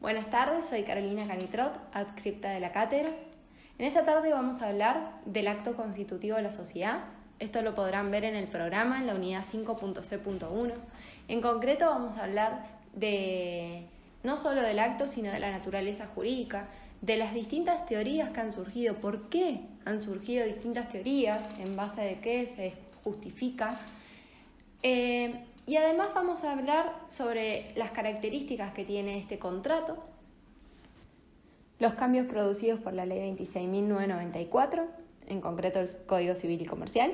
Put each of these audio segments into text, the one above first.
Buenas tardes, soy Carolina Canitrot, adscripta de la cátedra. En esta tarde vamos a hablar del acto constitutivo de la sociedad. Esto lo podrán ver en el programa, en la unidad 5.c.1. En concreto vamos a hablar no solo del acto, sino de la naturaleza jurídica, de las distintas teorías que han surgido, por qué han surgido distintas teorías, en base de qué se justifica. Y además vamos a hablar sobre las características que tiene este contrato, los cambios producidos por la Ley 26.994, en concreto el Código Civil y Comercial,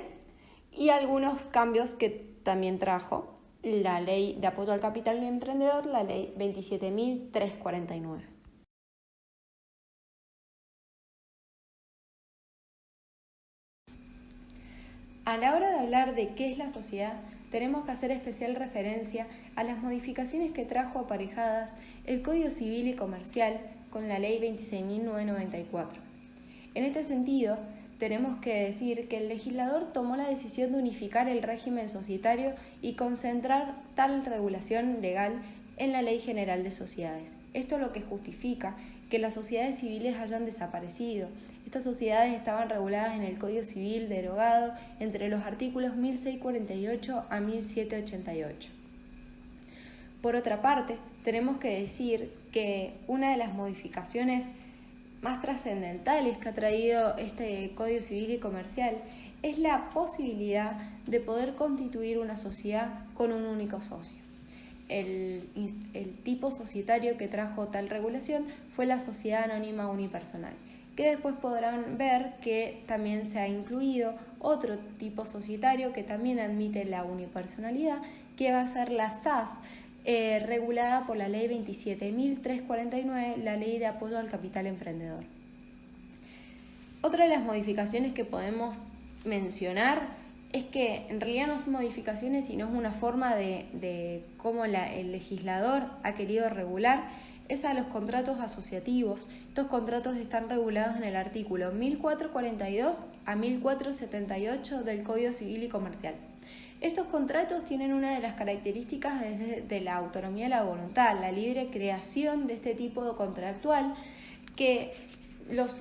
y algunos cambios que también trajo la Ley de Apoyo al Capital Emprendedor, la Ley 27.349. A la hora de hablar de qué es la sociedad, tenemos que hacer especial referencia a las modificaciones que trajo aparejadas el Código Civil y Comercial con la Ley 26.994. En este sentido, tenemos que decir que el legislador tomó la decisión de unificar el régimen societario y concentrar tal regulación legal en la Ley General de Sociedades. Esto es lo que justifica que las sociedades civiles hayan desaparecido. Estas sociedades estaban reguladas en el Código Civil derogado entre los artículos 1648 a 1788. Por otra parte, tenemos que decir que una de las modificaciones más trascendentales que ha traído este Código Civil y Comercial es la posibilidad de poder constituir una sociedad con un único socio. El tipo societario que trajo tal regulación fue la sociedad anónima unipersonal, que después podrán ver que también se ha incluido otro tipo societario que también admite la unipersonalidad, que va a ser la SAS, regulada por la Ley 27.349, la Ley de Apoyo al Capital Emprendedor. Otra de las modificaciones que podemos mencionar es que en realidad no son modificaciones, sino es una forma de cómo el legislador ha querido regular, es a los contratos asociativos. Estos contratos están regulados en el artículo 1442 a 1478 del Código Civil y Comercial. Estos contratos tienen una de las características de la autonomía de la voluntad, la libre creación de este tipo contractual, que los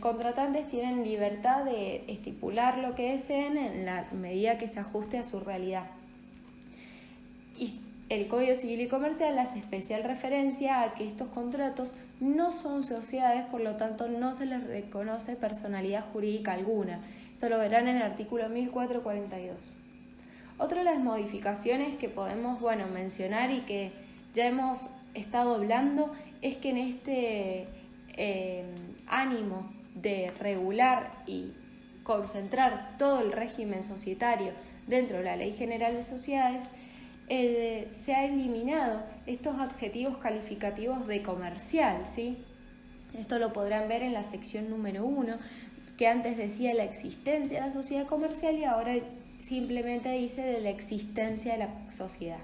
contratantes tienen libertad de estipular lo que deseen en la medida que se ajuste a su realidad. Y el Código Civil y Comercial hace especial referencia a que estos contratos no son sociedades, por lo tanto no se les reconoce personalidad jurídica alguna. Esto lo verán en el artículo 1442. Otra de las modificaciones que podemos mencionar y que ya hemos estado hablando es que en este ánimo de regular y concentrar todo el régimen societario dentro de la Ley General de Sociedades, se ha eliminado estos adjetivos calificativos de comercial, ¿sí? Esto lo podrán ver en la sección número 1, que antes decía la existencia de la sociedad comercial y ahora simplemente dice de la existencia de la sociedad.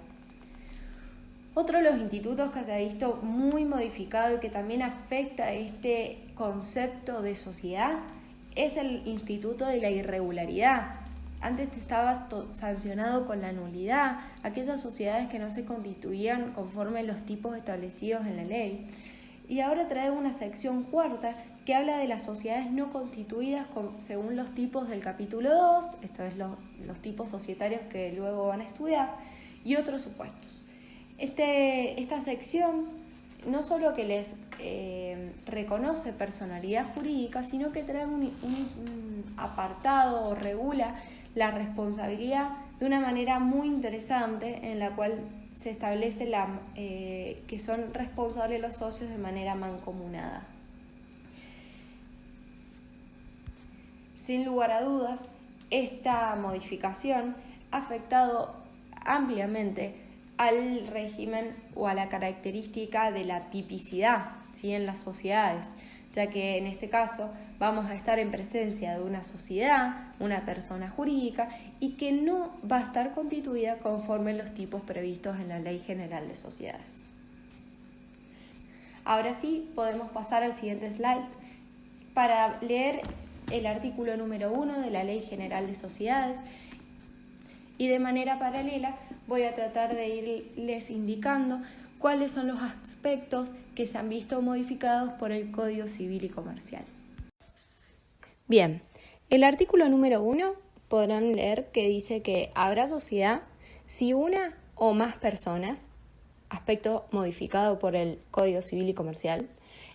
Otro de los institutos que se ha visto muy modificado y que también afecta este concepto de sociedad es el instituto de la irregularidad. Antes estaba sancionado con la nulidad, aquellas sociedades que no se constituían conforme los tipos establecidos en la ley. Y ahora trae una sección cuarta que habla de las sociedades no constituidas según los tipos del capítulo 2, esto es los tipos societarios que luego van a estudiar, y otros supuestos. Esta sección no solo que les reconoce personalidad jurídica, sino que trae un apartado o regula la responsabilidad de una manera muy interesante, en la cual se establece que son responsables los socios de manera mancomunada. Sin lugar a dudas, esta modificación ha afectado ampliamente al régimen o a la característica de la tipicidad, ¿sí?, en las sociedades, ya que en este caso vamos a estar en presencia de una sociedad, una persona jurídica, y que no va a estar constituida conforme los tipos previstos en la Ley General de Sociedades. Ahora sí, podemos pasar al siguiente slide para leer el artículo número 1 de la Ley General de Sociedades, y de manera paralela voy a tratar de irles indicando cuáles son los aspectos que se han visto modificados por el Código Civil y Comercial. Bien, el artículo número 1 podrán leer que dice que habrá sociedad si una o más personas, aspecto modificado por el Código Civil y Comercial,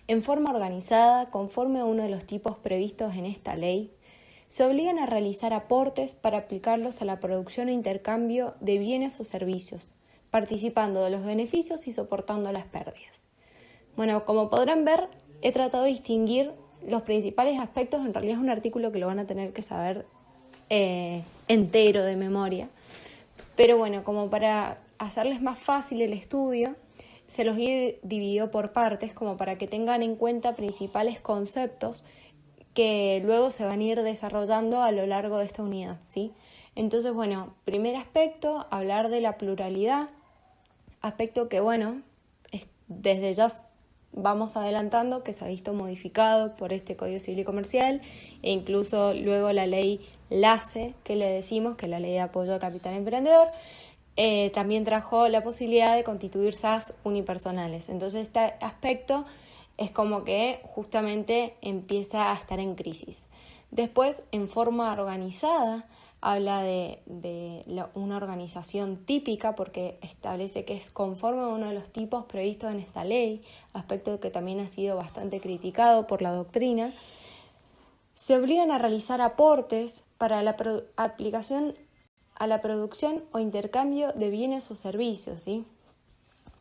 en forma organizada, conforme a uno de los tipos previstos en esta ley, se obligan a realizar aportes para aplicarlos a la producción e intercambio de bienes o servicios, participando de los beneficios y soportando las pérdidas. Bueno, como podrán ver, he tratado de distinguir los principales aspectos. En realidad es un artículo que lo van a tener que saber entero de memoria. Pero bueno, como para hacerles más fácil el estudio, se los he dividido por partes como para que tengan en cuenta principales conceptos que luego se van a ir desarrollando a lo largo de esta unidad, ¿sí? Entonces, bueno, primer aspecto, hablar de la pluralidad, aspecto que, bueno, desde ya vamos adelantando que se ha visto modificado por este Código Civil y Comercial e incluso luego la ley LACE, que le decimos, que es la Ley de Apoyo al Capital Emprendedor, también trajo la posibilidad de constituir SAS unipersonales. Entonces este aspecto es como que justamente empieza a estar en crisis. Después, en forma organizada, habla de una organización típica porque establece que es conforme a uno de los tipos previstos en esta ley, aspecto que también ha sido bastante criticado por la doctrina. Se obligan a realizar aportes para la aplicación a la producción o intercambio de bienes o servicios, ¿sí?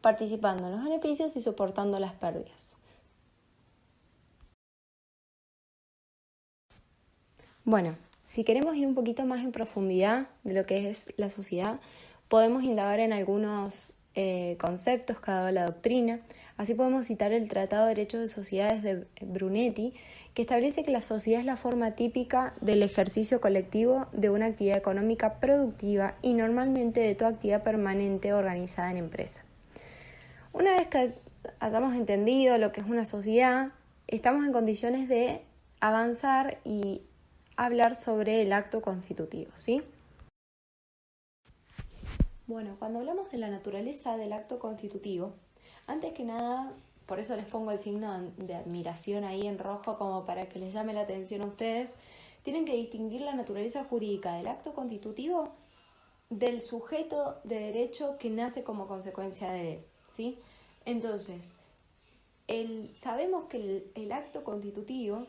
Participando en los beneficios y soportando las pérdidas. Bueno, si queremos ir un poquito más en profundidad de lo que es la sociedad, podemos indagar en algunos conceptos que ha dado la doctrina. Así podemos citar el Tratado de Derechos de Sociedades de Brunetti, que establece que la sociedad es la forma típica del ejercicio colectivo de una actividad económica productiva y normalmente de toda actividad permanente organizada en empresa. Una vez que hayamos entendido lo que es una sociedad, estamos en condiciones de avanzar y hablar sobre el acto constitutivo, ¿sí? Bueno, cuando hablamos de la naturaleza del acto constitutivo, antes que nada, por eso les pongo el signo de admiración ahí en rojo como para que les llame la atención a ustedes, tienen que distinguir la naturaleza jurídica del acto constitutivo del sujeto de derecho que nace como consecuencia de él, ¿sí? Entonces, sabemos que el acto constitutivo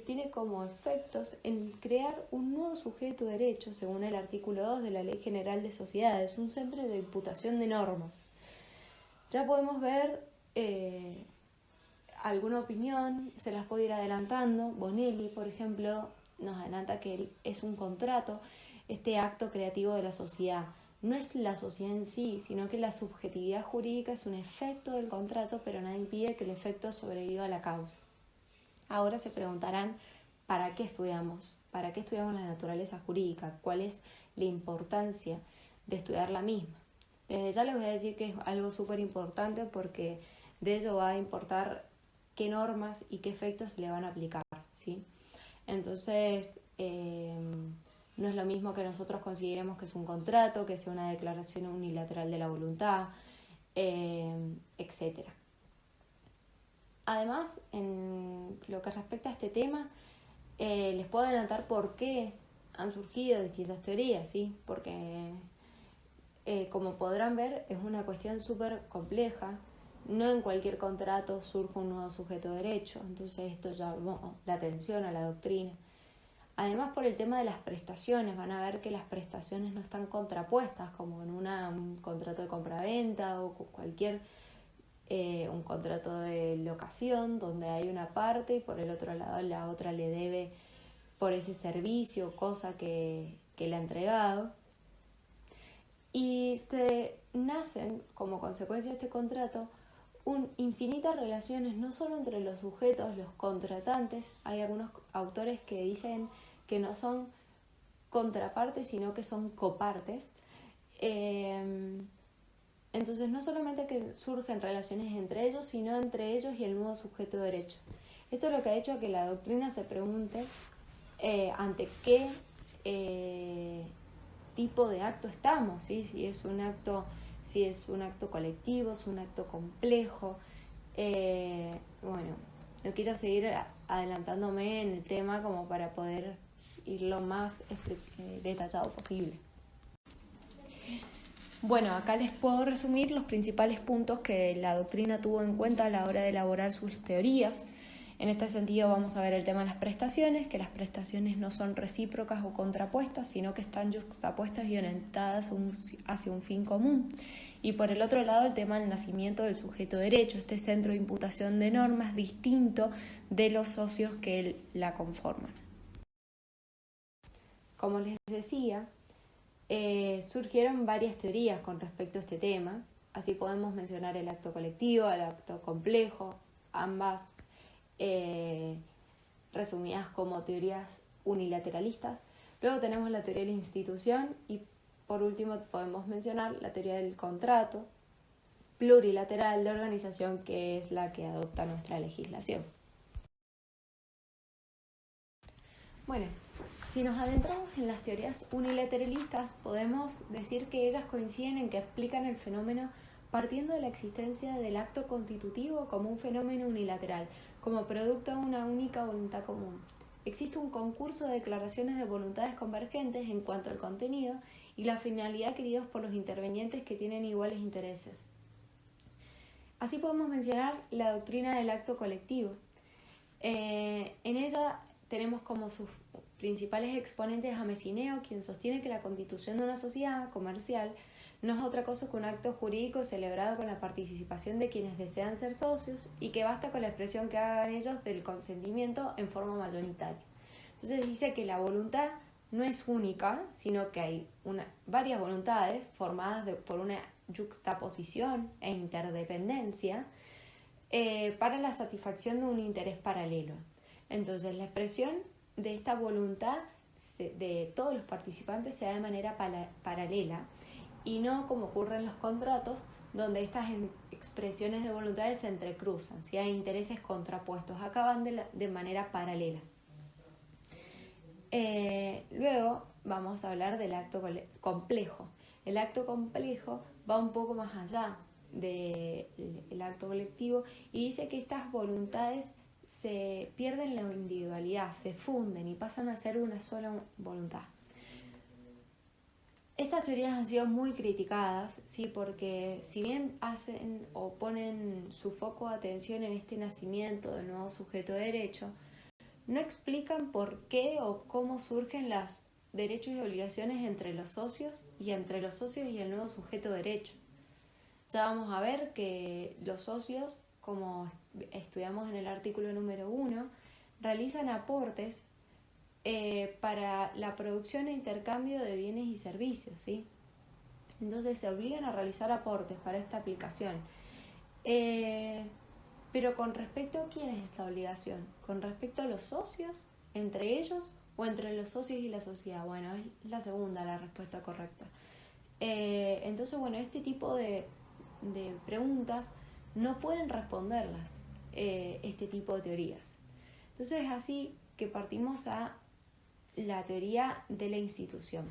tiene como efectos en crear un nuevo sujeto de derecho, según el artículo 2 de la Ley General de Sociedades, un centro de imputación de normas. Ya podemos ver alguna opinión, se las puedo ir adelantando. Bonelli, por ejemplo, nos adelanta que es un contrato, este acto creativo de la sociedad. No es la sociedad en sí, sino que la subjetividad jurídica es un efecto del contrato, pero nada impide que el efecto sobreviva a la causa. Ahora se preguntarán, ¿para qué estudiamos? ¿Para qué estudiamos la naturaleza jurídica? ¿Cuál es la importancia de estudiar la misma? Desde ya les voy a decir que es algo súper importante porque de ello va a importar qué normas y qué efectos se le van a aplicar, ¿sí? Entonces, no es lo mismo que nosotros consideremos que es un contrato, que sea una declaración unilateral de la voluntad, etcétera. Además, en lo que respecta a este tema, les puedo adelantar por qué han surgido distintas teorías, ¿sí? Porque, como podrán ver, es una cuestión súper compleja. No en cualquier contrato surge un nuevo sujeto de derecho, entonces esto llamó la atención a la doctrina. Además, por el tema de las prestaciones, van a ver que las prestaciones no están contrapuestas, como en un contrato de compraventa o cualquier un contrato de locación donde hay una parte y por el otro lado la otra le debe por ese servicio, cosa que le ha entregado. Y se nacen como consecuencia de este contrato infinitas relaciones, no solo entre los sujetos, los contratantes. Hay algunos autores que dicen que no son contrapartes, sino que son copartes. Entonces, no solamente que surgen relaciones entre ellos, sino entre ellos y el nuevo sujeto de derecho. Esto es lo que ha hecho que la doctrina se pregunte ante qué tipo de acto estamos, ¿sí? Si es un acto si es un acto colectivo, es un acto complejo. Bueno, no quiero seguir adelantándome en el tema como para poder ir lo más detallado posible. Bueno, acá les puedo resumir los principales puntos que la doctrina tuvo en cuenta a la hora de elaborar sus teorías. En este sentido vamos a ver el tema de las prestaciones, que las prestaciones no son recíprocas o contrapuestas, sino que están juxtapuestas y orientadas hacia un fin común. Y por el otro lado el tema del nacimiento del sujeto de derecho, este centro de imputación de normas distinto de los socios que la conforman. Como les decía, surgieron varias teorías con respecto a este tema. Así podemos mencionar el acto colectivo, el acto complejo, ambas resumidas como teorías unilateralistas. Luego tenemos la teoría de la institución y por último podemos mencionar la teoría del contrato plurilateral de organización, que es la que adopta nuestra legislación. Bueno, si nos adentramos en las teorías unilateralistas, podemos decir que ellas coinciden en que explican el fenómeno partiendo de la existencia del acto constitutivo como un fenómeno unilateral, como producto de una única voluntad común. Existe un concurso de declaraciones de voluntades convergentes en cuanto al contenido y la finalidad queridos por los intervenientes que tienen iguales intereses. Así podemos mencionar la doctrina del acto colectivo. En ella tenemos como sus principales exponentes a Messineo, quien sostiene que la constitución de una sociedad comercial no es otra cosa que un acto jurídico celebrado con la participación de quienes desean ser socios y que basta con la expresión que hagan ellos del consentimiento en forma mayoritaria. Entonces dice que la voluntad no es única, sino que hay varias voluntades formadas por una yuxtaposición e interdependencia para la satisfacción de un interés paralelo. Entonces la expresión de esta voluntad de todos los participantes se da de manera paralela y no como ocurre en los contratos, donde estas expresiones de voluntades se entrecruzan, ¿sí? Hay intereses contrapuestos, acá van de manera paralela. Luego vamos a hablar del acto complejo. El acto complejo va un poco más allá del acto colectivo y dice que estas voluntades se pierden la individualidad, se funden y pasan a ser una sola voluntad. Estas teorías han sido muy criticadas, ¿sí? Porque si bien hacen o ponen su foco de atención en este nacimiento del nuevo sujeto de derecho, no explican por qué o cómo surgen los derechos y obligaciones entre los socios y entre los socios y el nuevo sujeto de derecho. Ya vamos a ver que los socios, como estudiamos en el artículo número 1, realizan aportes para la producción e intercambio de bienes y servicios, ¿sí? Entonces se obligan a realizar aportes para esta aplicación. Pero con respecto a quién es esta obligación, con respecto a los socios, entre ellos o entre los socios y la sociedad. Bueno, es la segunda la respuesta correcta. Entonces, bueno, este tipo de preguntas no pueden responderlas este tipo de teorías. Entonces es así que partimos a la teoría de la institución.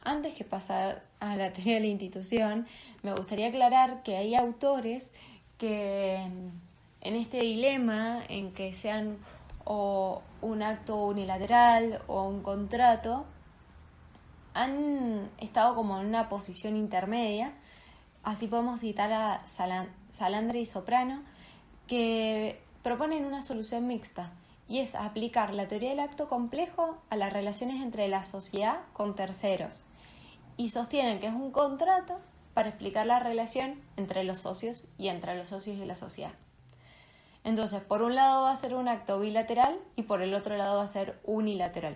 Antes que pasar a la teoría de la institución, me gustaría aclarar que hay autores que en este dilema en que sean o un acto unilateral o un contrato, han estado como en una posición intermedia. Así podemos citar a Salandra y Soprano, que proponen una solución mixta, y es aplicar la teoría del acto complejo a las relaciones entre la sociedad con terceros, y sostienen que es un contrato para explicar la relación entre los socios y entre los socios y la sociedad. Entonces, por un lado va a ser un acto bilateral y por el otro lado va a ser unilateral.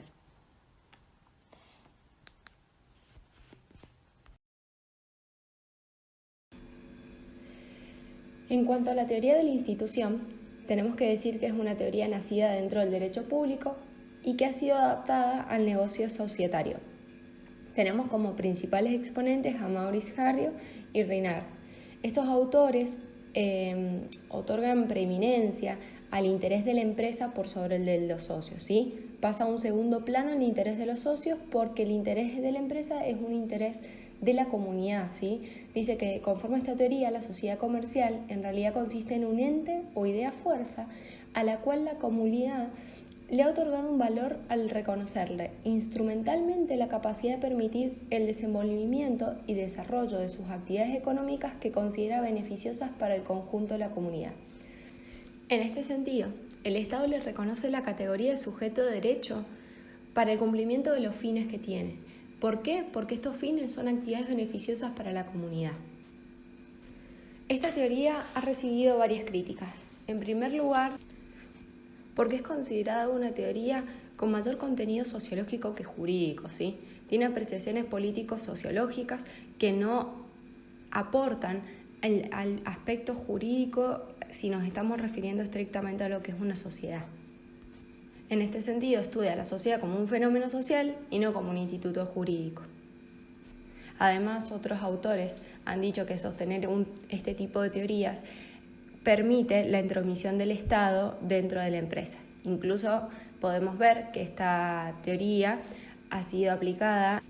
En cuanto a la teoría de la institución, tenemos que decir que es una teoría nacida dentro del derecho público y que ha sido adaptada al negocio societario. Tenemos como principales exponentes a Maurice Harriot y Reinhardt. Estos autores otorgan preeminencia al interés de la empresa por sobre el de los socios, ¿sí? pasa a un segundo plano el interés de los socios porque el interés de la empresa es un interés de la comunidad, ¿sí? Dice que conforme a esta teoría, la sociedad comercial en realidad consiste en un ente o idea fuerza a la cual la comunidad le ha otorgado un valor al reconocerle instrumentalmente la capacidad de permitir el desenvolvimiento y desarrollo de sus actividades económicas que considera beneficiosas para el conjunto de la comunidad. En este sentido, el Estado le reconoce la categoría de sujeto de derecho para el cumplimiento de los fines que tiene. ¿Por qué? Porque estos fines son actividades beneficiosas para la comunidad. Esta teoría ha recibido varias críticas. En primer lugar, porque es considerada una teoría con mayor contenido sociológico que jurídico, ¿sí? Tiene apreciaciones político-sociológicas que no aportan al aspecto jurídico si nos estamos refiriendo estrictamente a lo que es una sociedad. En este sentido, estudia a la sociedad como un fenómeno social y no como un instituto jurídico. Además, otros autores han dicho que sostener este tipo de teorías permite la intromisión del Estado dentro de la empresa. Incluso podemos ver que esta teoría ha sido aplicada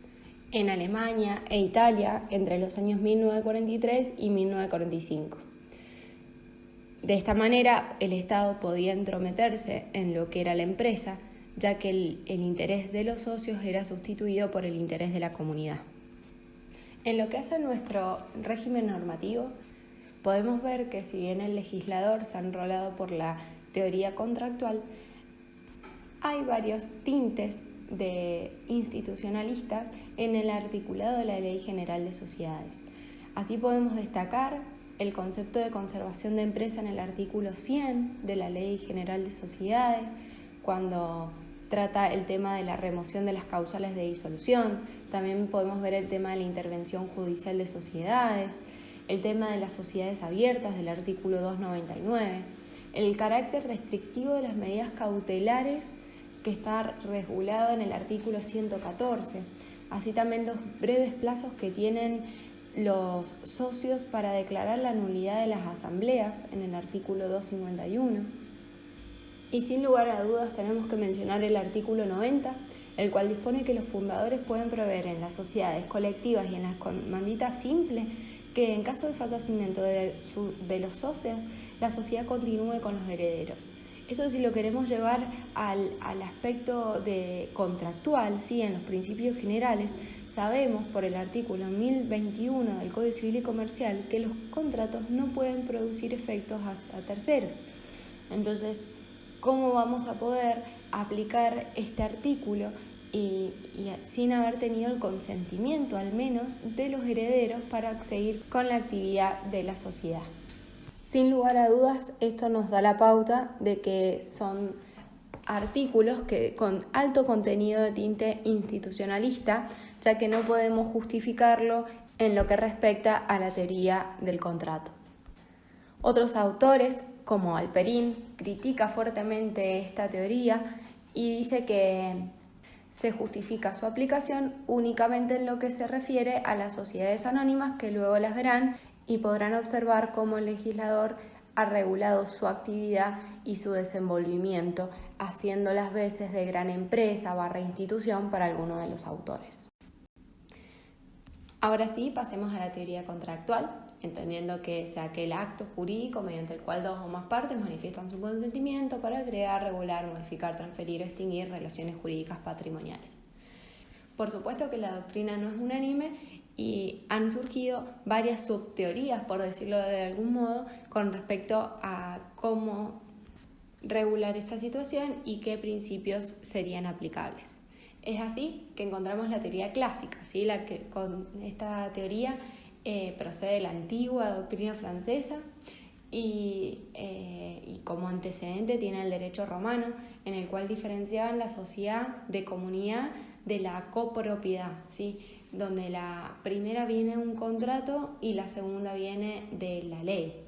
en Alemania e Italia entre los años 1943 y 1945. De esta manera, el Estado podía entrometerse en lo que era la empresa, ya que el interés de los socios era sustituido por el interés de la comunidad. En lo que hace a nuestro régimen normativo, podemos ver que si bien el legislador se ha enrolado por la teoría contractual, hay varios tintes de institucionalistas en el articulado de la Ley General de Sociedades. Así podemos destacar el concepto de conservación de empresa en el artículo 100 de la Ley General de Sociedades, cuando trata el tema de la remoción de las causales de disolución. También podemos ver el tema de la intervención judicial de sociedades, el tema de las sociedades abiertas del artículo 299, el carácter restrictivo de las medidas cautelares que está regulado en el artículo 114, así también los breves plazos que tienen los socios para declarar la nulidad de las asambleas en el artículo 251. Y sin lugar a dudas tenemos que mencionar el artículo 90, el cual dispone que los fundadores pueden proveer en las sociedades colectivas y en las comanditas simples que en caso de fallecimiento de los socios, la sociedad continúe con los herederos. Eso si lo queremos llevar al aspecto contractual, ¿sí? En los principios generales, sabemos por el artículo 1021 del Código Civil y Comercial que los contratos no pueden producir efectos a terceros. Entonces, ¿cómo vamos a poder aplicar este artículo y sin haber tenido el consentimiento al menos de los herederos para seguir con la actividad de la sociedad? Sin lugar a dudas, esto nos da la pauta de que son artículos con alto contenido de tinte institucionalista, ya que no podemos justificarlo en lo que respecta a la teoría del contrato. Otros autores, como Alperín, critica fuertemente esta teoría y dice que se justifica su aplicación únicamente en lo que se refiere a las sociedades anónimas, que luego las verán y podrán observar cómo el legislador ha regulado su actividad y su desenvolvimiento, haciendo las veces de gran empresa / institución para alguno de los autores. Ahora sí, pasemos a la teoría contractual, entendiendo que es aquel acto jurídico mediante el cual dos o más partes manifiestan su consentimiento para crear, regular, modificar, transferir o extinguir relaciones jurídicas patrimoniales. Por supuesto que la doctrina no es unánime y han surgido varias subteorías, por decirlo de algún modo, con respecto a cómo regular esta situación y qué principios serían aplicables. Es así que encontramos la teoría clásica, ¿sí? La que con esta teoría procede de la antigua doctrina francesa y como antecedente tiene el derecho romano, en el cual diferenciaban la sociedad de comunidad de la copropiedad, ¿sí? Donde la primera viene un contrato y la segunda viene de la ley.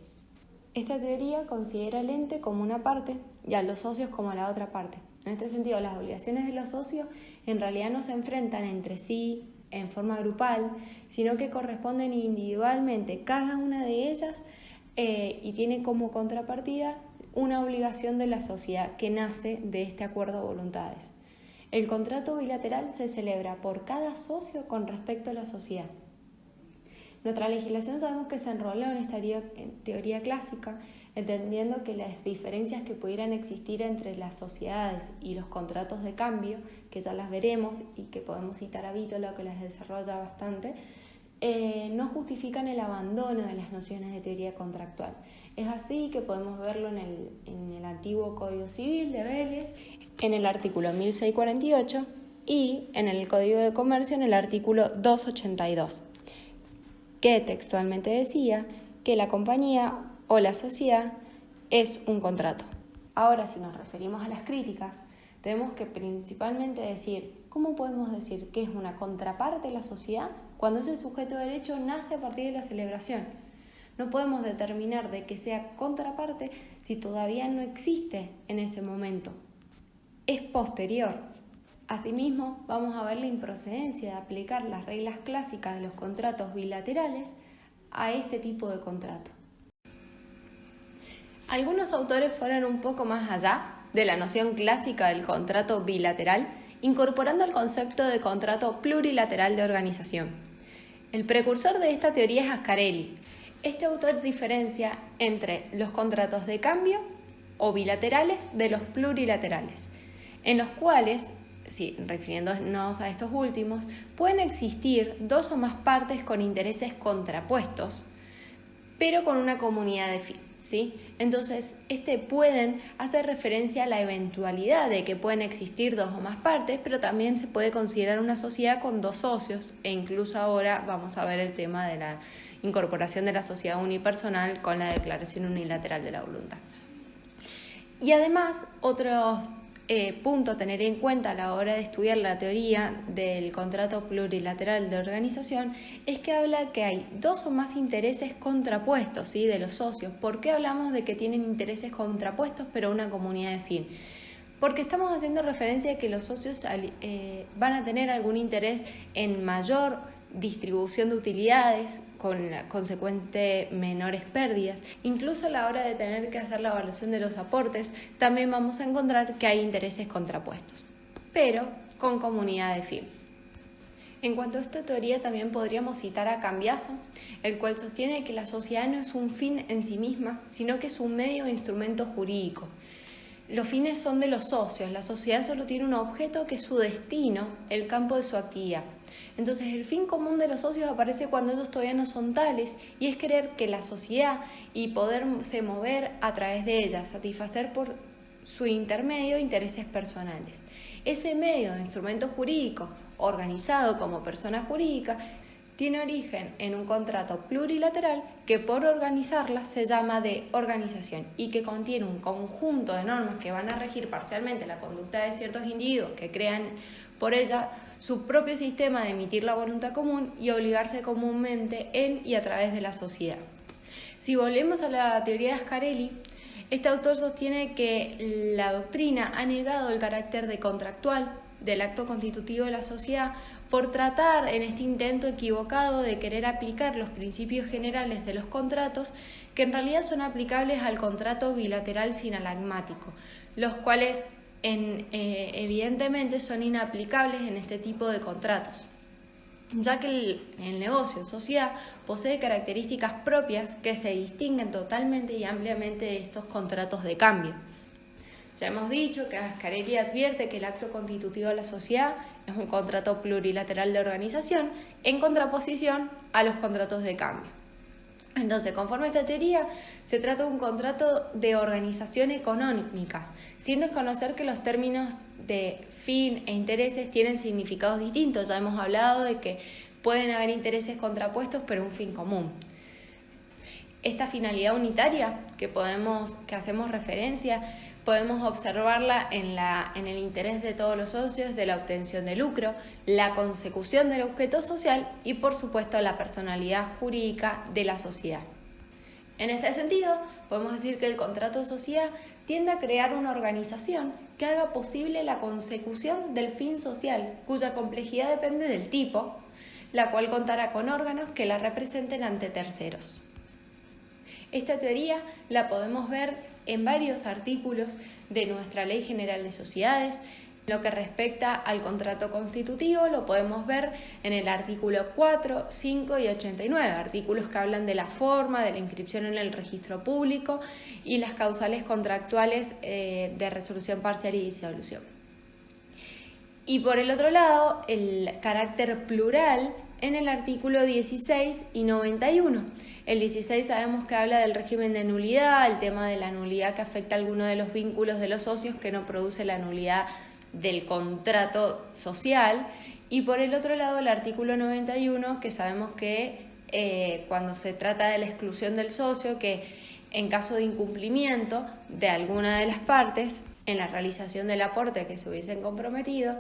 Esta teoría considera al ente como una parte y a los socios como la otra parte. En este sentido, las obligaciones de los socios en realidad no se enfrentan entre sí en forma grupal, sino que corresponden individualmente cada una de ellas y tiene como contrapartida una obligación de la sociedad que nace de este acuerdo de voluntades. El contrato bilateral se celebra por cada socio con respecto a la sociedad. Nuestra legislación sabemos que se enroló en esta teoría clásica, entendiendo que las diferencias que pudieran existir entre las sociedades y los contratos de cambio, que ya las veremos y que podemos citar a Vítola, que las desarrolla bastante, no justifican el abandono de las nociones de teoría contractual. Es así que podemos verlo en el antiguo Código Civil de Vélez, en el artículo 1648 y en el Código de Comercio en el artículo 282, que textualmente decía que la compañía o la sociedad es un contrato. Ahora, si nos referimos a las críticas, tenemos que principalmente decir, ¿cómo podemos decir que es una contraparte de la sociedad cuando ese sujeto de derecho nace a partir de la celebración? No podemos determinar de que sea contraparte si todavía no existe en ese momento. Es posterior. Asimismo, vamos a ver la improcedencia de aplicar las reglas clásicas de los contratos bilaterales a este tipo de contrato. Algunos autores fueron un poco más allá de la noción clásica del contrato bilateral, incorporando el concepto de contrato plurilateral de organización. El precursor de esta teoría es Ascarelli. Este autor diferencia entre los contratos de cambio o bilaterales de los plurilaterales, en los cuales, refiriéndonos a estos últimos, pueden existir dos o más partes con intereses contrapuestos, pero con una comunidad de fin, ¿sí? Entonces, pueden hacer referencia a la eventualidad de que pueden existir dos o más partes, pero también se puede considerar una sociedad con dos socios, e incluso ahora vamos a ver el tema de la incorporación de la sociedad unipersonal con la declaración unilateral de la voluntad. Y además, otros punto a tener en cuenta a la hora de estudiar la teoría del contrato plurilateral de organización es que habla que hay dos o más intereses contrapuestos, ¿sí?, de los socios. ¿Por qué hablamos de que tienen intereses contrapuestos pero una comunidad de fin? Porque estamos haciendo referencia a que los socios van a tener algún interés en mayor distribución de utilidades, con la consecuente menores pérdidas. Incluso a la hora de tener que hacer la evaluación de los aportes, también vamos a encontrar que hay intereses contrapuestos, pero con comunidad de fin. En cuanto a esta teoría, también podríamos citar a Cambiaso, el cual sostiene que la sociedad no es un fin en sí misma, sino que es un medio e instrumento jurídico. Los fines son de los socios, la sociedad solo tiene un objeto que es su destino, el campo de su actividad. Entonces el fin común de los socios aparece cuando ellos todavía no son tales, y es querer que la sociedad y poderse mover a través de ella, satisfacer por su intermedio intereses personales. Ese medio de instrumento jurídico, organizado como persona jurídica, tiene origen en un contrato plurilateral que por organizarla se llama de organización y que contiene un conjunto de normas que van a regir parcialmente la conducta de ciertos individuos que crean por ella su propio sistema de emitir la voluntad común y obligarse comúnmente en y a través de la sociedad. Si volvemos a la teoría de Ascarelli, este autor sostiene que la doctrina ha negado el carácter de contractual del acto constitutivo de la sociedad por tratar en este intento equivocado de querer aplicar los principios generales de los contratos que en realidad son aplicables al contrato bilateral sinalagmático, los cuales evidentemente son inaplicables en este tipo de contratos, ya que el negocio sociedad posee características propias que se distinguen totalmente y ampliamente de estos contratos de cambio. Ya hemos dicho que Ascarelli advierte que el acto constitutivo de la sociedad es un contrato plurilateral de organización en contraposición a los contratos de cambio. Entonces, conforme a esta teoría, se trata de un contrato de organización económica, sin desconocer que los términos de fin e intereses tienen significados distintos. Ya hemos hablado de que pueden haber intereses contrapuestos, pero un fin común. Esta finalidad unitaria que hacemos referencia, podemos observarla en el interés de todos los socios de la obtención de lucro, la consecución del objeto social y, por supuesto, la personalidad jurídica de la sociedad. En este sentido, podemos decir que el contrato de sociedad tiende a crear una organización que haga posible la consecución del fin social, cuya complejidad depende del tipo, la cual contará con órganos que la representen ante terceros. Esta teoría la podemos ver en varios artículos de nuestra Ley General de Sociedades, Lo que respecta al contrato constitutivo lo podemos ver en el artículo 4, 5 y 89, artículos que hablan de la forma, de la inscripción en el registro público y las causales contractuales de resolución parcial y disolución. Y por el otro lado, el carácter plural en el artículo 16 y 91. El 16 sabemos que habla del régimen de nulidad, el tema de la nulidad que afecta a alguno de los vínculos de los socios que no produce la nulidad del contrato social, y por el otro lado el artículo 91, que sabemos que cuando se trata de la exclusión del socio, que en caso de incumplimiento de alguna de las partes en la realización del aporte que se hubiesen comprometido,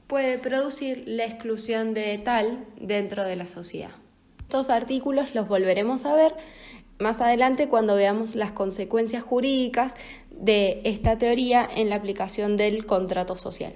puede producir la exclusión de tal dentro de la sociedad. Estos artículos los volveremos a ver más adelante cuando veamos las consecuencias jurídicas de esta teoría en la aplicación del contrato social.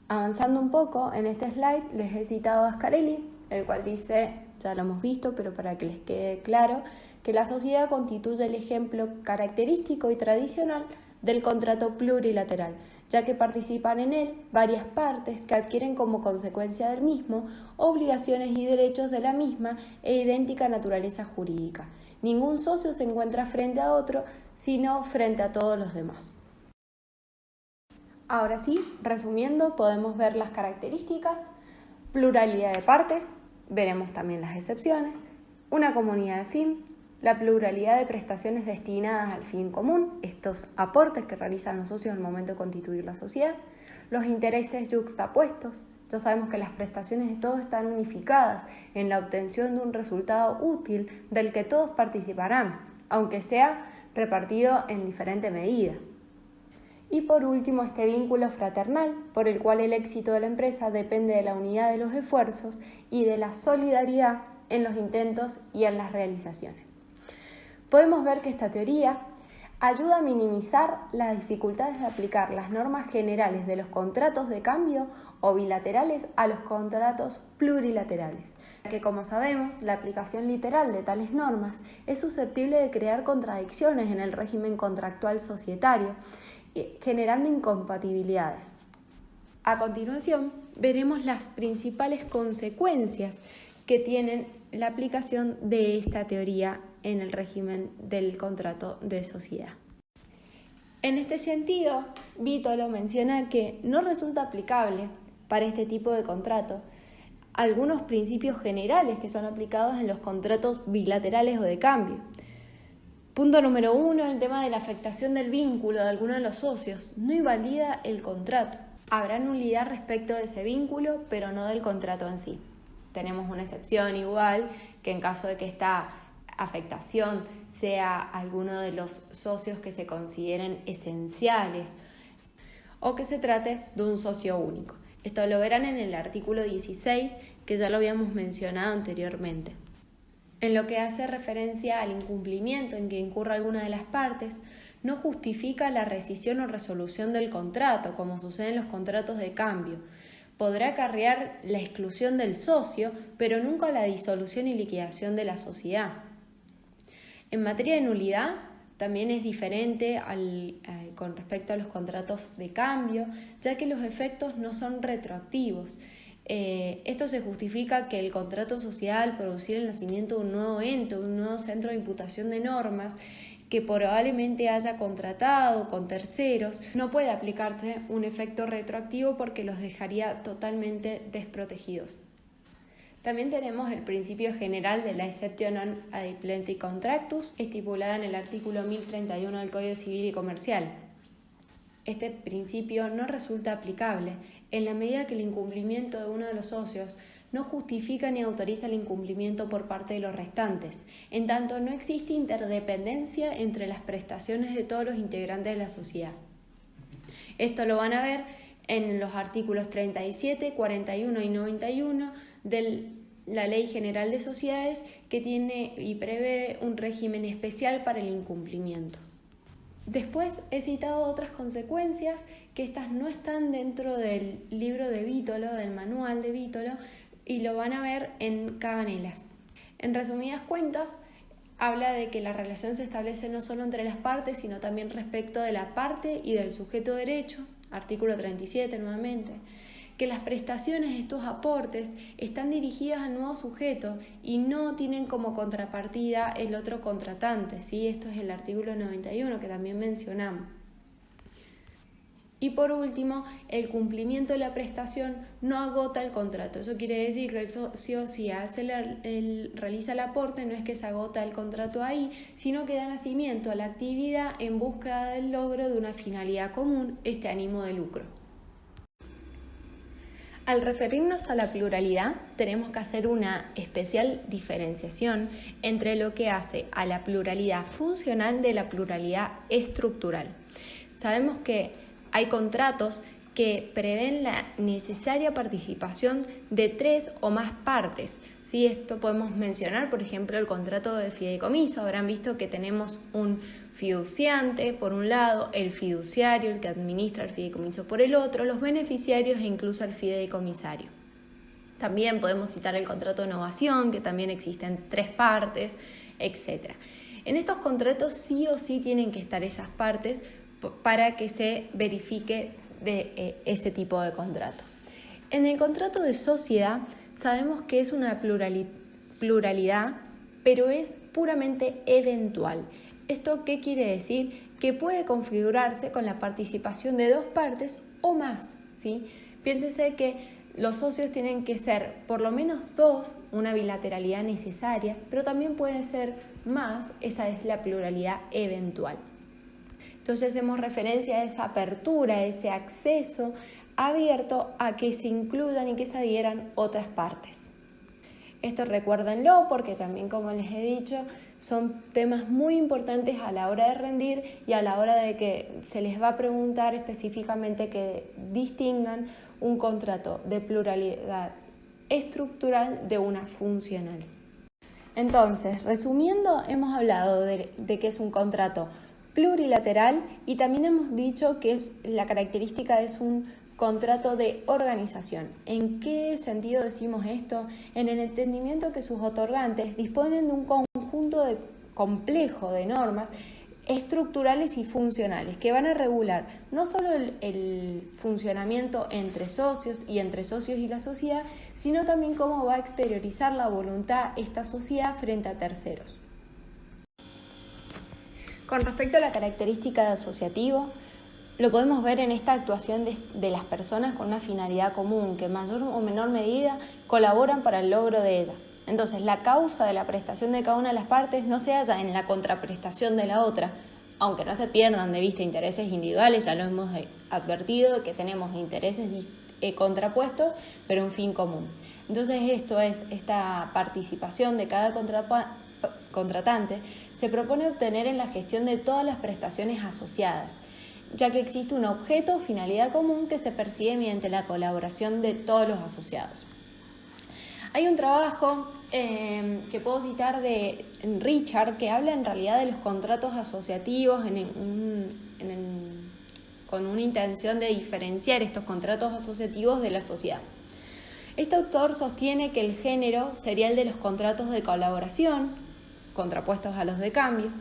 Avanzando un poco, en este slide les he citado a Ascarelli, el cual dice, ya lo hemos visto, pero para que les quede claro, que la sociedad constituye el ejemplo característico y tradicional del contrato plurilateral, ya que participan en él varias partes que adquieren como consecuencia del mismo obligaciones y derechos de la misma e idéntica naturaleza jurídica. Ningún socio se encuentra frente a otro, sino frente a todos los demás. Ahora sí, resumiendo, podemos ver las características: pluralidad de partes, veremos también las excepciones, una comunidad de fin, la pluralidad de prestaciones destinadas al fin común, estos aportes que realizan los socios al momento de constituir la sociedad, los intereses yuxtapuestos. Ya sabemos que las prestaciones de todos están unificadas en la obtención de un resultado útil del que todos participarán, aunque sea repartido en diferente medida. Y por último, este vínculo fraternal, por el cual el éxito de la empresa depende de la unidad de los esfuerzos y de la solidaridad en los intentos y en las realizaciones. Podemos ver que esta teoría ayuda a minimizar las dificultades de aplicar las normas generales de los contratos de cambio o bilaterales a los contratos plurilaterales, que como sabemos, la aplicación literal de tales normas es susceptible de crear contradicciones en el régimen contractual societario, generando incompatibilidades. A continuación, veremos las principales consecuencias que tienen la aplicación de esta teoría en el régimen del contrato de sociedad. En este sentido, Vítolo menciona que no resulta aplicable para este tipo de contrato algunos principios generales que son aplicados en los contratos bilaterales o de cambio. Punto número 1, el tema de la afectación del vínculo de alguno de los socios no invalida el contrato. Habrá nulidad respecto de ese vínculo, pero no del contrato en sí. Tenemos una excepción igual, que en caso de que esta afectación sea alguno de los socios que se consideren esenciales o que se trate de un socio único. Esto lo verán en el artículo 16, que ya lo habíamos mencionado anteriormente. En lo que hace referencia al incumplimiento en que incurra alguna de las partes, no justifica la rescisión o resolución del contrato, como sucede en los contratos de cambio. Podrá acarrear la exclusión del socio, pero nunca la disolución y liquidación de la sociedad. En materia de nulidad, también es diferente con respecto a los contratos de cambio, ya que los efectos no son retroactivos. Esto se justifica que el contrato social producir el nacimiento de un nuevo ente, un nuevo centro de imputación de normas que probablemente haya contratado con terceros, no puede aplicarse un efecto retroactivo porque los dejaría totalmente desprotegidos. También tenemos el principio general de la exceptio non adimplenti contractus, estipulada en el artículo 1031 del Código Civil y Comercial. Este principio no resulta aplicable en la medida que el incumplimiento de uno de los socios no justifica ni autoriza el incumplimiento por parte de los restantes, en tanto no existe interdependencia entre las prestaciones de todos los integrantes de la sociedad. Esto lo van a ver en los artículos 37, 41 y 91 de la Ley General de Sociedades, que tiene y prevé un régimen especial para el incumplimiento. Después he citado otras consecuencias que estas no están dentro del libro de Vítolo, del manual de Vítolo, y lo van a ver en Cabanelas. En resumidas cuentas, habla de que la relación se establece no solo entre las partes, sino también respecto de la parte y del sujeto de derecho, artículo 37 nuevamente, que las prestaciones de estos aportes están dirigidas al nuevo sujeto y no tienen como contrapartida el otro contratante, ¿sí? Esto es el artículo 91 que también mencionamos. Y por último, el cumplimiento de la prestación no agota el contrato. Eso quiere decir que el socio, si realiza el aporte, no es que se agota el contrato ahí, sino que da nacimiento a la actividad en búsqueda del logro de una finalidad común, este ánimo de lucro. Al referirnos a la pluralidad, tenemos que hacer una especial diferenciación entre lo que hace a la pluralidad funcional de la pluralidad estructural. Sabemos que hay contratos que prevén la necesaria participación de 3 o más partes. ¿Sí? Esto podemos mencionar, por ejemplo, el contrato de fideicomiso. Habrán visto que tenemos un fiduciante por un lado, el fiduciario, el que administra el fideicomiso por el otro, los beneficiarios e incluso el fideicomisario. También podemos citar el contrato de novación, que también existen 3 partes, etc. En estos contratos sí o sí tienen que estar esas partes para que se verifique de ese tipo de contrato. En el contrato de sociedad sabemos que es una pluralidad, pero es puramente eventual. ¿Esto qué quiere decir? Que puede configurarse con la participación de 2 partes o más, ¿sí? Piénsese que los socios tienen que ser por lo menos 2, una bilateralidad necesaria, pero también puede ser más, esa es la pluralidad eventual. Entonces hacemos referencia a esa apertura, a ese acceso abierto a que se incluyan y que se adhieran otras partes. Esto recuérdenlo porque también, como les he dicho, son temas muy importantes a la hora de rendir y a la hora de que se les va a preguntar específicamente que distingan un contrato de pluralidad estructural de una funcional. Entonces, resumiendo, hemos hablado de que es un contrato plurilateral y también hemos dicho que la característica es un contrato de organización. ¿En qué sentido decimos esto? En el entendimiento que sus otorgantes disponen de un conjunto complejo de normas estructurales y funcionales que van a regular no solo el funcionamiento entre socios y la sociedad, sino también cómo va a exteriorizar la voluntad esta sociedad frente a terceros. Con respecto a la característica de asociativo, lo podemos ver en esta actuación de las personas con una finalidad común, que en mayor o menor medida colaboran para el logro de ella. Entonces, la causa de la prestación de cada una de las partes no se halla en la contraprestación de la otra, aunque no se pierdan de vista intereses individuales, ya lo hemos advertido, que tenemos intereses contrapuestos, pero un fin común. Entonces, esto es esta participación de cada contratante se propone obtener en la gestión de todas las prestaciones asociadas, ya que existe un objeto o finalidad común que se persigue mediante la colaboración de todos los asociados. Hay un trabajo que puedo citar de Richard que habla en realidad de los contratos asociativos con una intención de diferenciar estos contratos asociativos de la sociedad. Este autor sostiene que el género sería el de los contratos de colaboración, contrapuestos a los de cambio,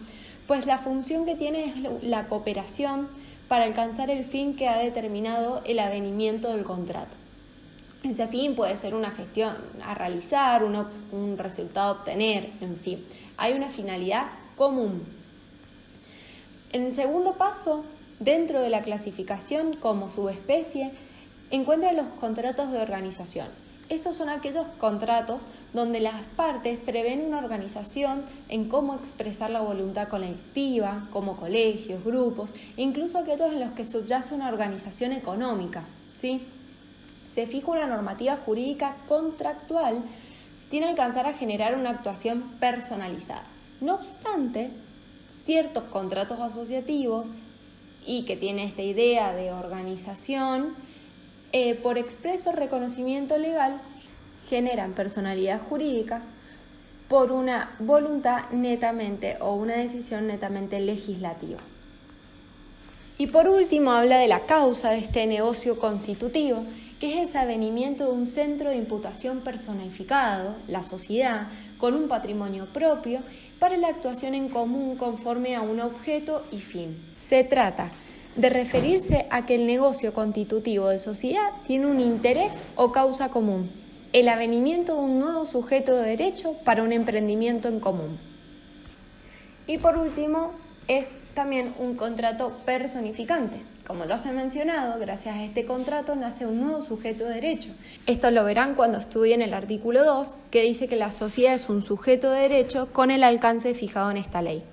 pues la función que tiene es la cooperación para alcanzar el fin que ha determinado el avenimiento del contrato. Ese fin puede ser una gestión a realizar, un resultado a obtener, en fin, hay una finalidad común. En el segundo paso, dentro de la clasificación como subespecie, encuentra los contratos de organización. Estos son aquellos contratos donde las partes prevén una organización en cómo expresar la voluntad colectiva, como colegios, grupos, e incluso aquellos en los que subyace una organización económica, ¿sí? Se fija una normativa jurídica contractual sin alcanzar a generar una actuación personalizada. No obstante, ciertos contratos asociativos y que tiene esta idea de organización, por expreso reconocimiento legal, generan personalidad jurídica por una voluntad netamente o una decisión netamente legislativa. Y por último habla de la causa de este negocio constitutivo, que es el avenimiento de un centro de imputación personificado, la sociedad, con un patrimonio propio, para la actuación en común conforme a un objeto y fin. Se trata de referirse a que el negocio constitutivo de sociedad tiene un interés o causa común, el avenimiento de un nuevo sujeto de derecho para un emprendimiento en común. Y por último, es también un contrato personificante. Como ya se ha mencionado, gracias a este contrato nace un nuevo sujeto de derecho. Esto lo verán cuando estudien el artículo 2, que dice que la sociedad es un sujeto de derecho con el alcance fijado en esta ley.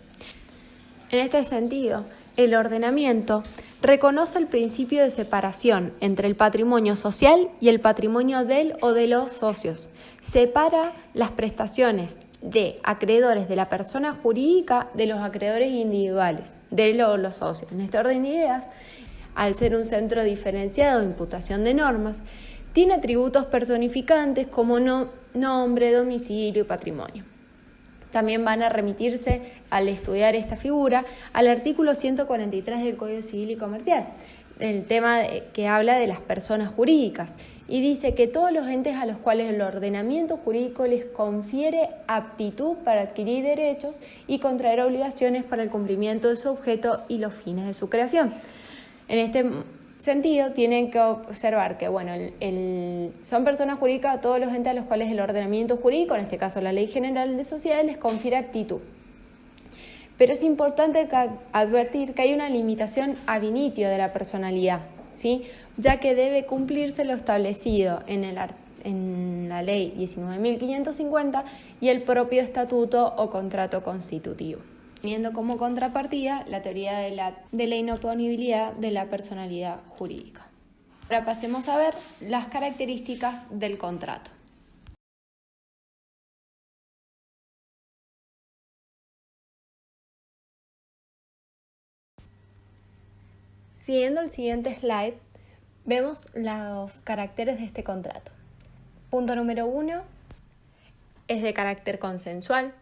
En este sentido, el ordenamiento reconoce el principio de separación entre el patrimonio social y el patrimonio del o de los socios. Separa las prestaciones de acreedores de la persona jurídica de los acreedores individuales, de los socios. En este orden de ideas, al ser un centro diferenciado de imputación de normas, tiene atributos personificantes como nombre, domicilio y patrimonio. También van a remitirse, al estudiar esta figura, al artículo 143 del Código Civil y Comercial, el tema que habla de las personas jurídicas, y dice que todos los entes a los cuales el ordenamiento jurídico les confiere aptitud para adquirir derechos y contraer obligaciones para el cumplimiento de su objeto y los fines de su creación. En este sentido, tienen que observar que son personas jurídicas todos los entes a los cuales el ordenamiento jurídico, en este caso la Ley General de Sociedades, les confiere aptitud. Pero es importante advertir que hay una limitación ab initio de la personalidad, ¿sí? Ya que debe cumplirse lo establecido en la Ley 19.550 y el propio estatuto o contrato constitutivo, teniendo como contrapartida la teoría de la inoponibilidad de la personalidad jurídica. Ahora pasemos a ver las características del contrato. Siguiendo el siguiente slide, vemos los caracteres de este contrato. Punto número 1, es de carácter consensual,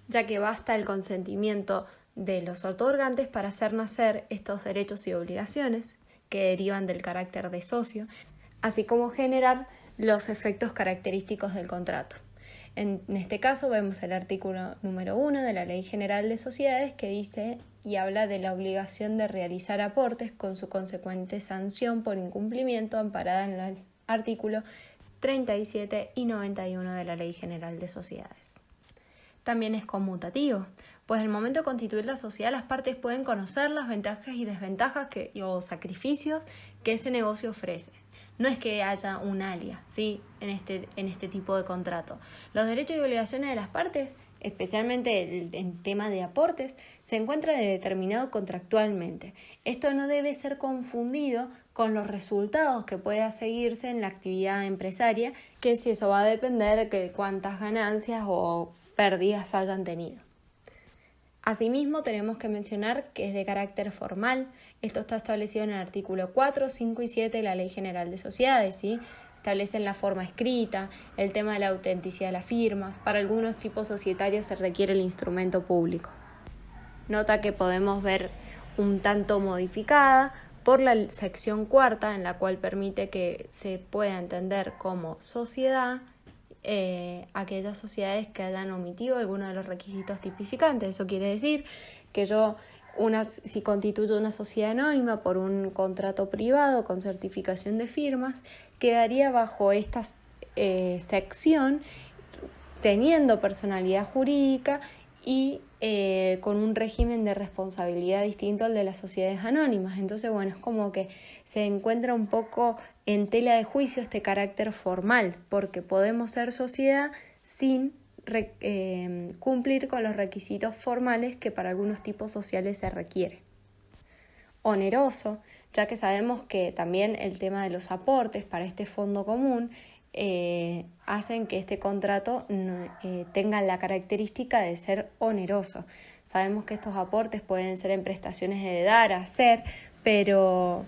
ya que basta el consentimiento de los otorgantes para hacer nacer estos derechos y obligaciones que derivan del carácter de socio, así como generar los efectos característicos del contrato. En este caso vemos el artículo número 1 de la Ley General de Sociedades que dice y habla de la obligación de realizar aportes con su consecuente sanción por incumplimiento amparada en el artículo 37 y 91 de la Ley General de Sociedades. También es conmutativo, pues al momento de constituir la sociedad las partes pueden conocer las ventajas y desventajas o sacrificios que ese negocio ofrece. No es que haya un alias, ¿sí? en este tipo de contrato. Los derechos y obligaciones de las partes, especialmente en tema de aportes, se encuentran determinados contractualmente. Esto no debe ser confundido con los resultados que pueda seguirse en la actividad empresaria, que si eso va a depender de cuántas ganancias o pérdidas hayan tenido. Asimismo, tenemos que mencionar que es de carácter formal. Esto está establecido en el artículo 4, 5 y 7 de la Ley General de Sociedades, ¿sí? Establecen la forma escrita, el tema de la autenticidad de las firmas. Para algunos tipos societarios se requiere el instrumento público. Nota que podemos ver un tanto modificada por la sección cuarta, en la cual permite que se pueda entender como sociedad aquellas sociedades que hayan omitido alguno de los requisitos tipificantes. Eso quiere decir que si constituyo una sociedad anónima por un contrato privado con certificación de firmas, quedaría bajo esta sección teniendo personalidad jurídica y con un régimen de responsabilidad distinto al de las sociedades anónimas. Entonces, es como que se encuentra un poco en tela de juicio este carácter formal, porque podemos ser sociedad sin cumplir con los requisitos formales que para algunos tipos sociales se requiere. Oneroso, ya que sabemos que también el tema de los aportes para este fondo común hacen que este contrato tenga la característica de ser oneroso. Sabemos que estos aportes pueden ser en prestaciones de dar, hacer, pero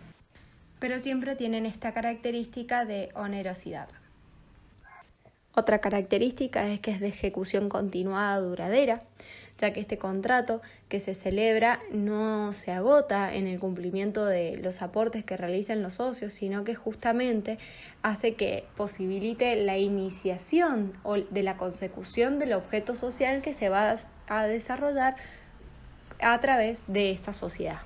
siempre tienen esta característica de onerosidad. Otra característica es que es de ejecución continuada duradera, ya que este contrato que se celebra no se agota en el cumplimiento de los aportes que realicen los socios, sino que justamente hace que posibilite la iniciación de la consecución del objeto social que se va a desarrollar a través de esta sociedad.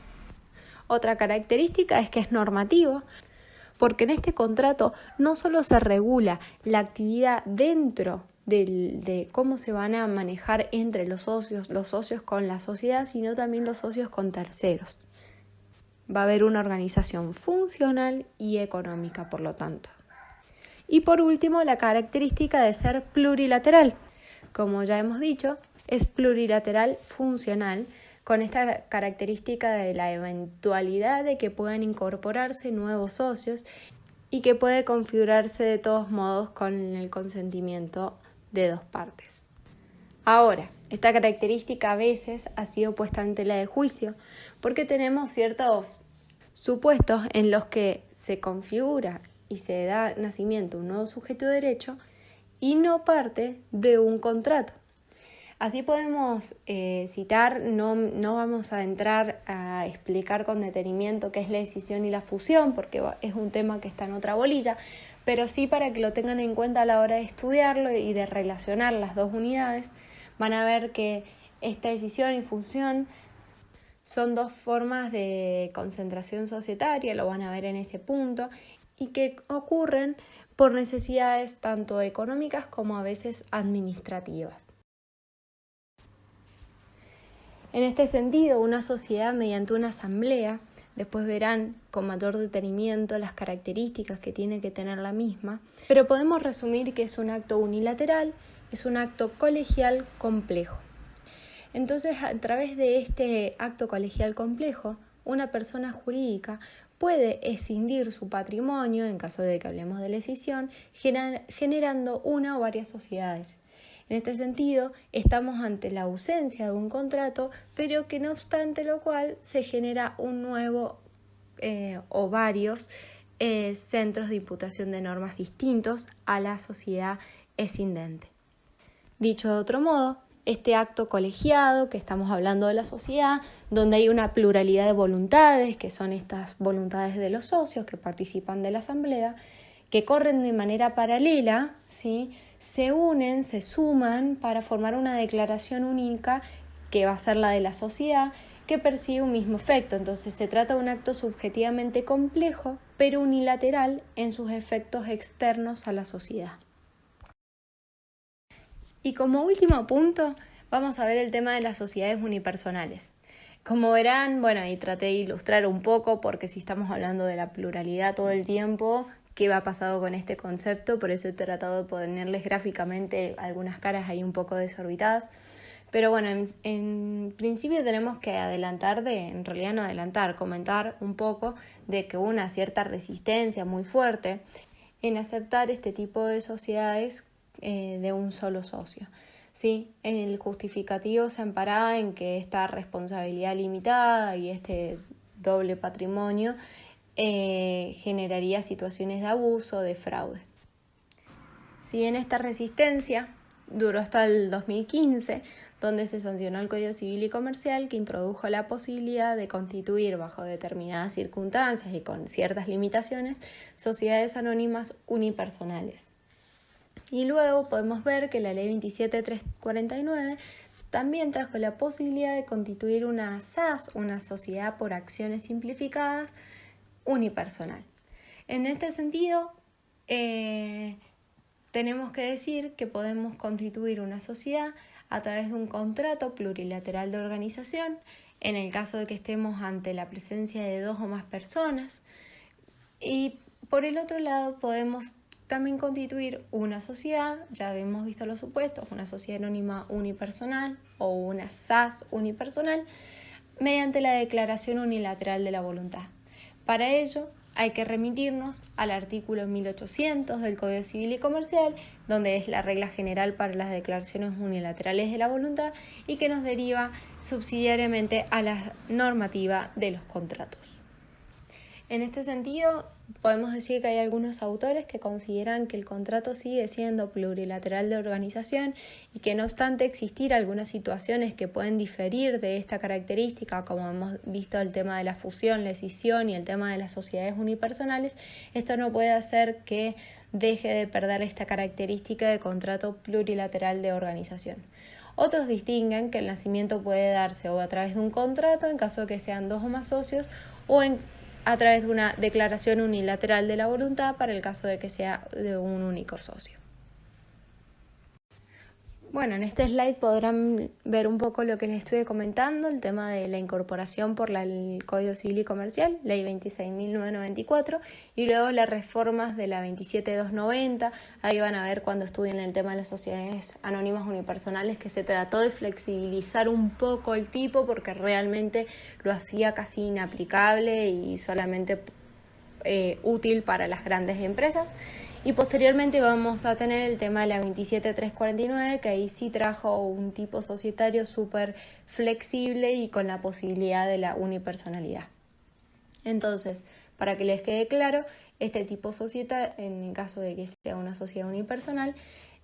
Otra característica es que es normativo, porque en este contrato no solo se regula la actividad dentro de cómo se van a manejar entre los socios con la sociedad, sino también los socios con terceros. Va a haber una organización funcional y económica, por lo tanto. Y por último, la característica de ser plurilateral. Como ya hemos dicho, es plurilateral funcional, con esta característica de la eventualidad de que puedan incorporarse nuevos socios y que puede configurarse de todos modos con el consentimiento de dos partes. Ahora, esta característica a veces ha sido puesta en tela de juicio porque tenemos ciertos supuestos en los que se configura y se da nacimiento a un nuevo sujeto de derecho y no parte de un contrato. Así podemos citar, no vamos a entrar a explicar con detenimiento qué es la escisión y la fusión, porque es un tema que está en otra bolilla, pero sí para que lo tengan en cuenta a la hora de estudiarlo y de relacionar las dos unidades, van a ver que esta escisión y fusión son dos formas de concentración societaria, lo van a ver en ese punto, y que ocurren por necesidades tanto económicas como a veces administrativas. En este sentido, una sociedad mediante una asamblea, después verán con mayor detenimiento las características que tiene que tener la misma, pero podemos resumir que es un acto unilateral, es un acto colegial complejo. Entonces, a través de este acto colegial complejo, una persona jurídica puede escindir su patrimonio, en caso de que hablemos de la escisión, generando una o varias sociedades. En este sentido, estamos ante la ausencia de un contrato, pero que no obstante lo cual se genera un nuevo o varios centros de imputación de normas distintos a la sociedad escindente. Dicho de otro modo, este acto colegiado, que estamos hablando de la sociedad, donde hay una pluralidad de voluntades, que son estas voluntades de los socios que participan de la asamblea, que corren de manera paralela, ¿sí?, se unen, se suman para formar una declaración única que va a ser la de la sociedad, que persigue un mismo efecto. Entonces se trata de un acto subjetivamente complejo, pero unilateral en sus efectos externos a la sociedad. Y como último punto, vamos a ver el tema de las sociedades unipersonales. Como verán, y traté de ilustrar un poco, porque si estamos hablando de la pluralidad todo el tiempo, ¿qué va pasado con este concepto? Por eso he tratado de ponerles gráficamente algunas caras ahí un poco desorbitadas. Pero en principio tenemos que comentar un poco de que hubo una cierta resistencia muy fuerte en aceptar este tipo de sociedades de un solo socio. Sí, el justificativo se amparaba en que esta responsabilidad limitada y este doble patrimonio generaría situaciones de abuso, de fraude. Si bien esta resistencia duró hasta el 2015, donde se sancionó el Código Civil y Comercial, que introdujo la posibilidad de constituir bajo determinadas circunstancias y con ciertas limitaciones sociedades anónimas unipersonales. Y luego podemos ver que la Ley 27349 también trajo la posibilidad de constituir una SAS, una sociedad por acciones simplificadas, unipersonal. En este sentido, tenemos que decir que podemos constituir una sociedad a través de un contrato plurilateral de organización, en el caso de que estemos ante la presencia de dos o más personas. Y por el otro lado, podemos también constituir una sociedad, ya hemos visto los supuestos, una sociedad anónima unipersonal o una SAS unipersonal, mediante la declaración unilateral de la voluntad. Para ello, hay que remitirnos al artículo 1800 del Código Civil y Comercial, donde es la regla general para las declaraciones unilaterales de la voluntad y que nos deriva subsidiariamente a la normativa de los contratos. En este sentido, podemos decir que hay algunos autores que consideran que el contrato sigue siendo plurilateral de organización y que no obstante existir algunas situaciones que pueden diferir de esta característica, como hemos visto el tema de la fusión, la escisión y el tema de las sociedades unipersonales, esto no puede hacer que deje de perder esta característica de contrato plurilateral de organización. Otros distinguen que el nacimiento puede darse o a través de un contrato en caso de que sean dos o más socios a través de una declaración unilateral de la voluntad para el caso de que sea de un único socio. Bueno, en este slide podrán ver un poco lo que les estuve comentando, el tema de la incorporación por el Código Civil y Comercial, Ley 26.994, y luego las reformas de la 27.290. Ahí van a ver cuando estudien el tema de las sociedades anónimas unipersonales que se trató de flexibilizar un poco el tipo porque realmente lo hacía casi inaplicable y solamente útil para las grandes empresas. Y posteriormente vamos a tener el tema de la 27.349, que ahí sí trajo un tipo societario súper flexible y con la posibilidad de la unipersonalidad. Entonces, para que les quede claro, este tipo societario, en el caso de que sea una sociedad unipersonal,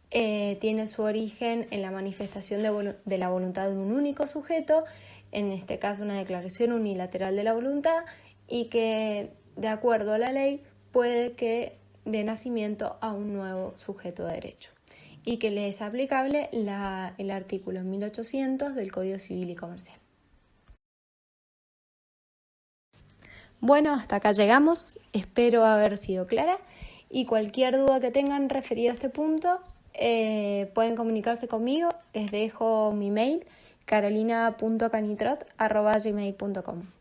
tiene su origen en la manifestación de la voluntad de un único sujeto, en este caso una declaración unilateral de la voluntad, y que, de acuerdo a la ley, puede que dé nacimiento a un nuevo sujeto de derecho y que le es aplicable el artículo 1800 del Código Civil y Comercial. Bueno, hasta acá llegamos, espero haber sido clara y cualquier duda que tengan referido a este punto pueden comunicarse conmigo, les dejo mi mail carolina.canitrot@gmail.com.